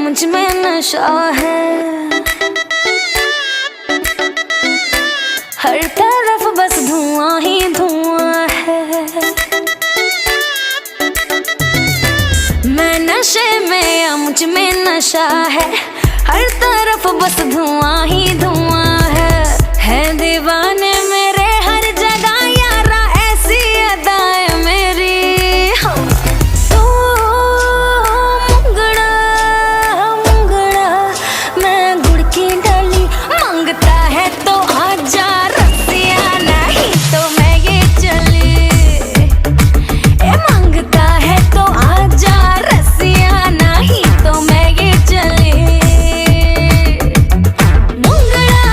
मुझ में नशा है, हर तरफ बस धुआं ही धुआं है। मैं नशे में या मुझ में नशा है, हर तरफ बस धुआं ही धुआं है दीवाने मेरे हर जगह यारा ऐसी अदाएं मेरी। तू मुंगड़ा मुंगड़ा मैं गुड़ की डाली, मांगता है तो आजा रसिया, नहीं तो मैं ये चली। ए मांगता है तो आजा रसिया, नहीं तो मैं ये चली। मुंगड़ा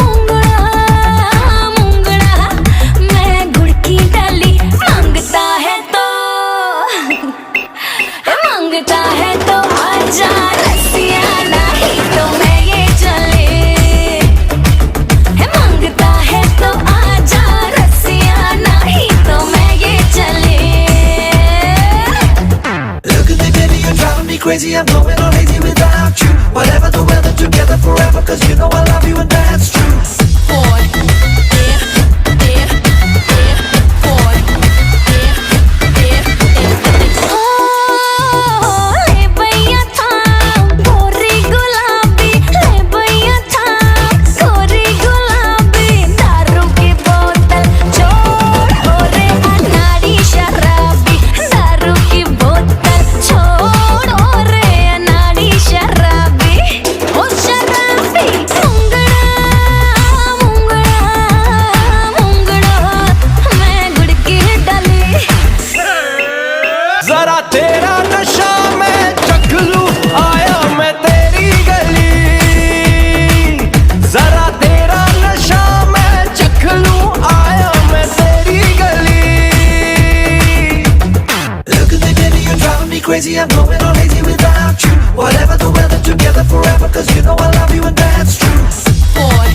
मुंगड़ा मुंगड़ा मैं गुड़ की डाली, मांगता है तो मांगता है तो आजा रसिया, नहीं तो मैं ये चली। मांगता है तो आजा रसिया, नहीं तो मैं ये चली। Look at me baby, you're driving me crazy, I'm going all lazy without you. Whatever the weather, together forever, cause you know I love you and that's true. Boy, ले भैया था गोरी गुलाबी, ले भैया था गोरी गुलाबी। दारू की बोतल छोड़ हो रे अनाड़ी शराबी, दारू की बोतल छोड़ हो रे अनाड़ी शराबी। ओ शराबी मुंगड़ा मुंगड़ा मुंगड़ा मैं गुड़ की डाली। जरा तेरा नशा मैं चख लूं, आया मैं तेरी गली। जरा तेरा नशा मैं चख लूं, आया मैं तेरी गली। Look at me baby, you're driving me crazy, I'm going all lazy without you. Whatever the weather, together forever, cause you know I love you and that's true. Boy,